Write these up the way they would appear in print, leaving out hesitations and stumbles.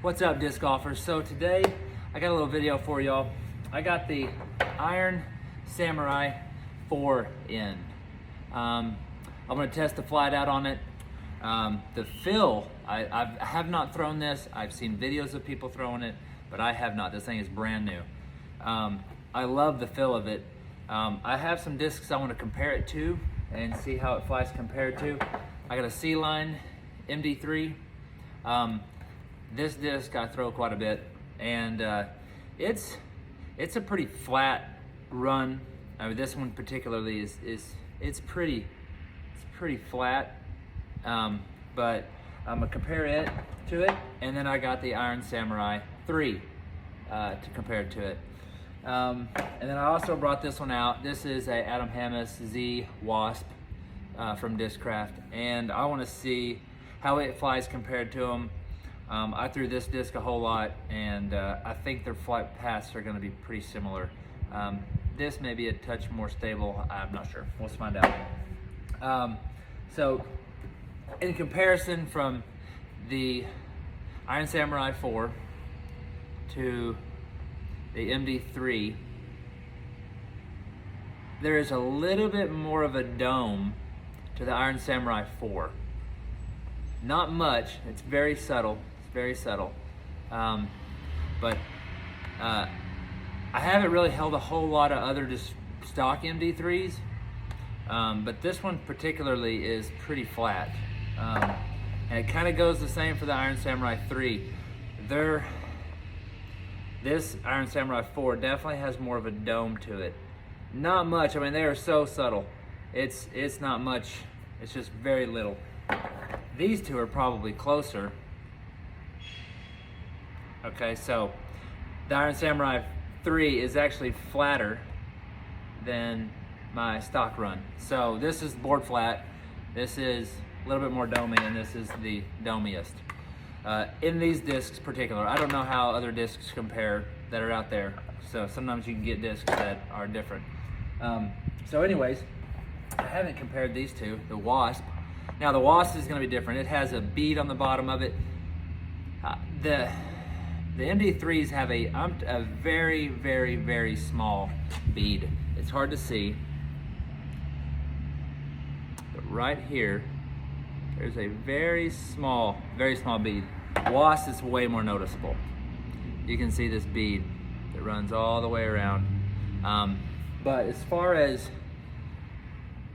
What's up, disc golfers? So today I got a little video for y'all. I got the Iron Samurai 4 in. I'm gonna test the flight out on it. The fill, I have not thrown this. I've seen videos of people throwing it, but I have not. This thing is brand new. I love the feel of it. I have some discs I want to compare it to and see how it flies compared to. I got a C-Line MD3. This disc I throw quite a bit, and it's a pretty flat run. I mean, this one particularly is pretty flat. But I'm gonna compare it to it, and then I got the Iron Samurai 3 to compare to it. And then I also brought this one out. This is a Adam Hammis Z Wasp from Discraft, and I want to see how it flies compared to them. I threw this disc a whole lot, and I think their flight paths are going to be pretty similar. This may be a touch more stable. I'm not sure. We'll find out. So, in comparison from the Iron Samurai 4 to the MD3, there is a little bit more of a dome to the Iron Samurai 4. Not much. It's very subtle. It's very subtle. But I haven't really held a whole lot of other just stock MD3s. But this one particularly is pretty flat. And it kind of goes the same for the Iron Samurai 3. This Iron Samurai 4 definitely has more of a dome to it. Not much. I mean, they are so subtle. It's not much. It's just very little. These two are probably closer. Okay, so the Iron Samurai 3 is actually flatter than my stock run. So this is board flat. This is a little bit more domey, and this is the domiest. In these discs particular, I don't know how other discs compare that are out there. So sometimes you can get discs that are different. So anyways, I haven't compared these two, the Wasp. Now the Wasp is going to be different. It has a bead on the bottom of it. The MD3s have a very, very, very small bead. It's hard to see, but right here, there's a very small bead. Wasp is way more noticeable. You can see this bead that runs all the way around. But as far as,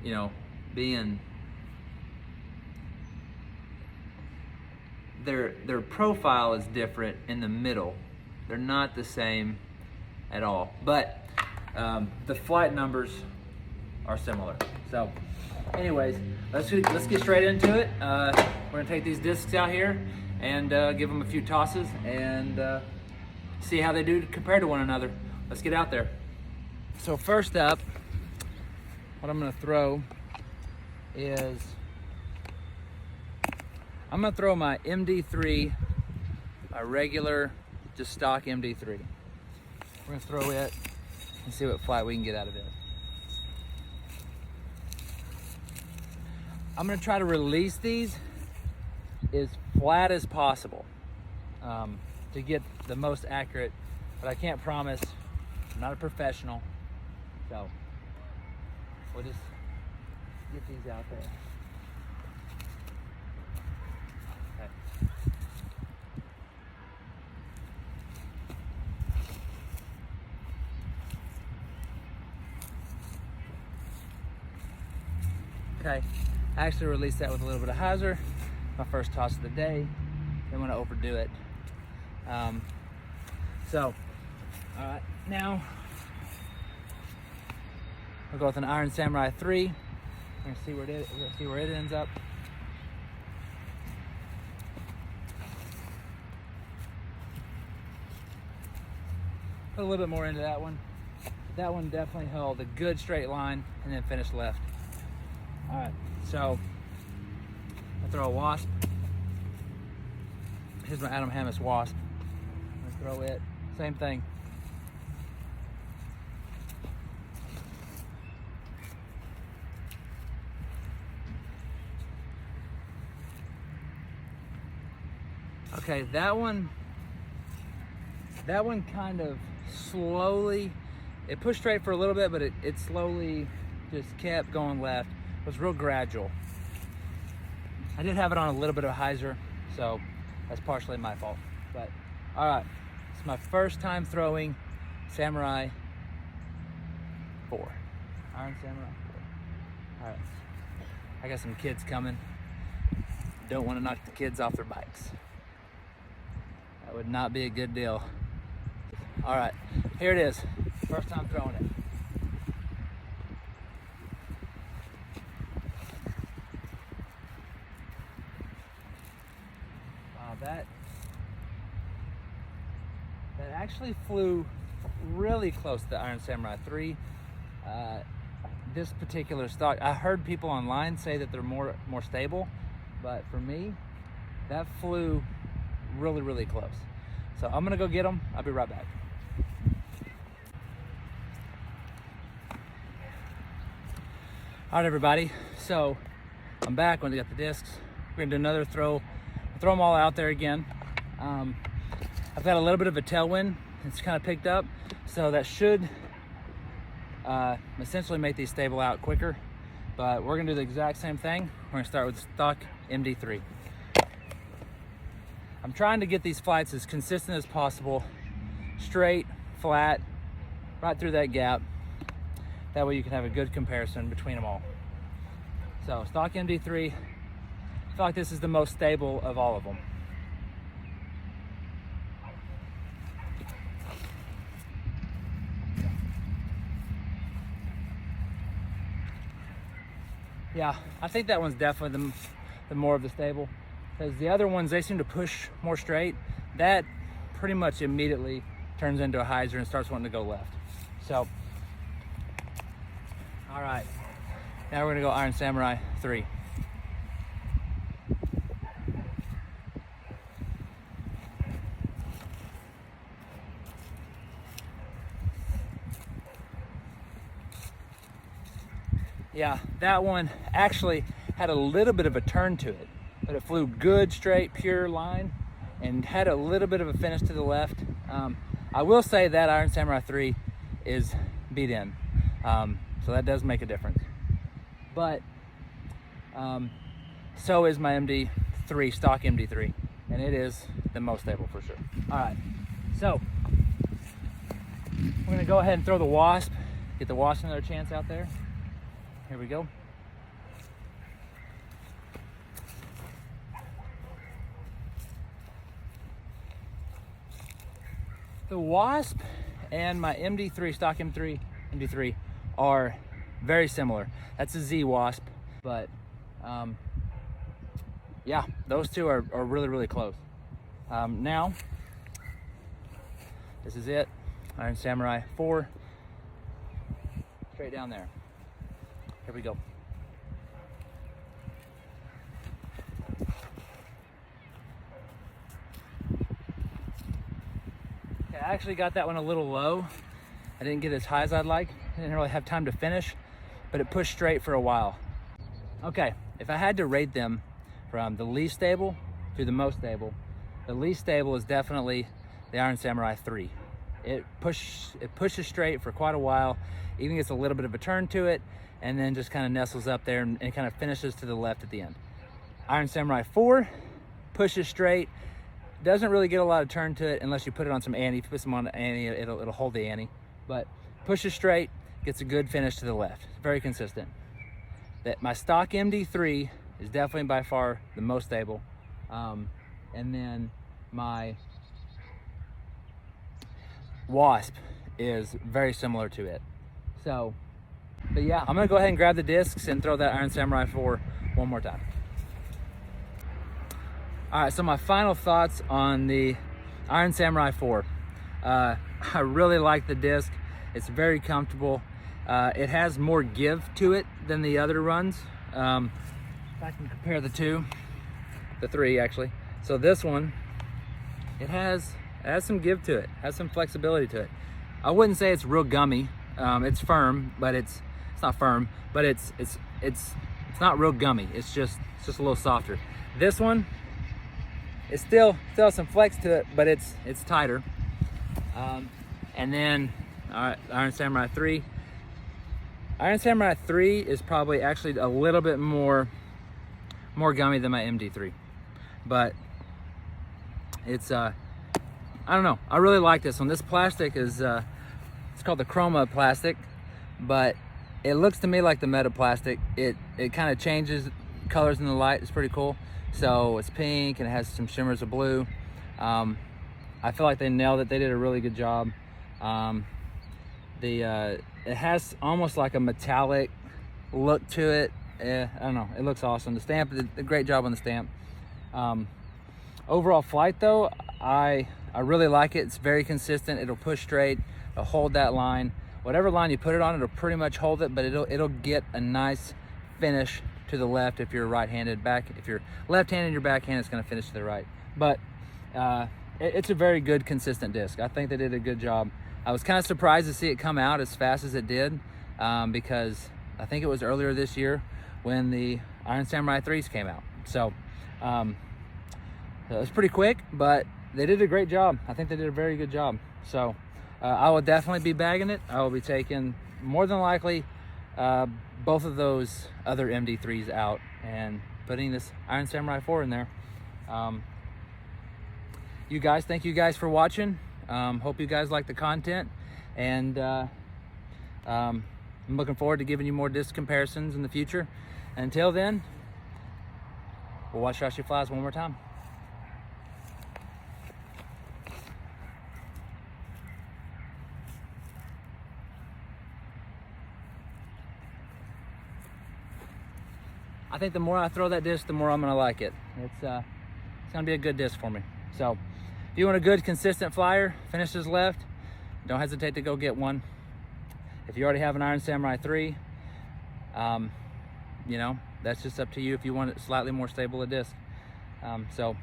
you know, being their profile is different in the middle. They're not the same at all. But the flight numbers are similar. So anyways, let's get straight into it. We're gonna take these discs out here and give them a few tosses and see how they do compared to one another. Let's get out there. So first up, what I'm gonna throw is I'm gonna throw my MD3, my regular, just stock MD3. We're gonna throw it and see what flight we can get out of it. I'm gonna try to release these as flat as possible to get the most accurate, but I can't promise. I'm not a professional, so we'll just get these out there. Okay, I actually released that with a little bit of hyzer. My first toss of the day. Didn't want to overdo it. So, all right, now we'll go with an Iron Samurai 3. We're gonna see where it ends up. Put a little bit more into that one. That one definitely held a good straight line and then finished left. All right, so I'll throw a Wasp. Here's my Adam Hammis Wasp. I'm gonna throw it, same thing. Okay, that one That one kind of slowly, it pushed straight for a little bit, but it slowly just kept going left. It was real gradual. I did have it on a little bit of a hyzer, so that's partially my fault. But all right, it's my first time throwing Samurai 4. Iron Samurai 4. All right, I got some kids coming. Don't want to knock the kids off their bikes. That would not be a good deal. All right, here it is. First time throwing it. That actually flew really close to the Iron Samurai 3. This particular stock, I heard people online say that they're more stable, but for me, that flew really, really close. So I'm gonna go get them. I'll be right back. All right, everybody. So I'm back when I got the discs. We're gonna do another throw. Throw them all out there again. I've got a little bit of a tailwind. It's kind of picked up, so that should essentially make these stable out quicker. But we're gonna do the exact same thing. We're gonna start with stock MD3. I'm trying to get these flights as consistent as possible, straight, flat, right through that gap. That way you can have a good comparison between them all. So stock MD3, I feel like this is the most stable of all of them. Yeah, I think that one's definitely the more of the stable, because the other ones, they seem to push more straight. That pretty much immediately turns into a hyzer and starts wanting to go left. So, all right, now we're gonna go Iron Samurai 3. Yeah, that one actually had a little bit of a turn to it, but it flew good, straight, pure line, and had a little bit of a finish to the left. I will say that Iron Samurai 3 is beat in, so that does make a difference. But so is my MD3, stock MD3, and it is the most stable for sure. All right, so we're gonna go ahead and throw the Wasp, get the Wasp another chance out there. Here we go. The Wasp and my MD3, stock MD3 are very similar. That's a Z Wasp, but yeah, those two are really, really close. Now, this is it. Iron Samurai 4, straight down there. Here we go. Okay, I actually got that one a little low. I didn't get as high as I'd like. I didn't really have time to finish, but it pushed straight for a while. Okay, if I had to rate them from the least stable to the most stable, the least stable is definitely the Iron Samurai 3. It pushes straight for quite a while, even gets a little bit of a turn to it, and then just kind of nestles up there and kind of finishes to the left at the end. Iron Samurai 4 pushes straight, doesn't really get a lot of turn to it unless you put it on some ante. If you put some on the ante, it'll hold the ante, but pushes straight, gets a good finish to the left. Very consistent. My stock MD3 is definitely by far the most stable, and then my Wasp is very similar to it. So, but yeah, I'm gonna go ahead and grab the discs and throw that Iron Samurai 4 one more time. All right, so my final thoughts on the Iron Samurai 4. I really like the disc. It's very comfortable. It has more give to it than the other runs. If I can compare the three actually. So this one, it has some give to it, has some flexibility to it. I wouldn't say it's real gummy. It's firm, but it's not firm, but it's not real gummy. It's just a little softer. This one, it still has some flex to it, but it's tighter. And then Iron Samurai 3. Iron Samurai 3 is probably actually a little bit more gummy than my MD3, but it's I don't know, I really like this one. This plastic is it's called the chroma plastic, but it looks to me like the meta plastic. It kind of changes colors in the light. It's pretty cool. So it's pink and it has some shimmers of blue. I feel like they nailed it. They did a really good job. It has almost like a metallic look to it. I don't know, it looks awesome. The stamp did a great job on the stamp. Overall flight though, I really like it. It's very consistent. It'll push straight, it'll hold that line. Whatever line you put it on, it'll pretty much hold it, but it'll get a nice finish to the left if you're right-handed. If you're left-handed, your backhand, it's gonna finish to the right. But it's a very good, consistent disc. I think they did a good job. I was kind of surprised to see it come out as fast as it did, because I think it was earlier this year when the Iron Samurai 3s came out. So it was pretty quick, but they did a great job. I think they did a very good job. So I will definitely be bagging it. I will be taking, more than likely, both of those other MD3s out and putting this Iron Samurai 4 in there. Thank you guys for watching. Hope you guys like the content, and I'm looking forward to giving you more disc comparisons in the future. Until then, we'll watch Rashi Flies one more time. I think the more I throw that disc, the more I'm gonna like it. It's gonna be a good disc for me. So if you want a good, consistent flyer, finishes left, don't hesitate to go get one. If you already have an Iron Samurai 3, you know, that's just up to you if you want it slightly more stable a disc. So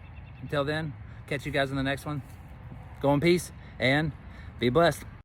until then, catch you guys in the next one. Go in peace and be blessed.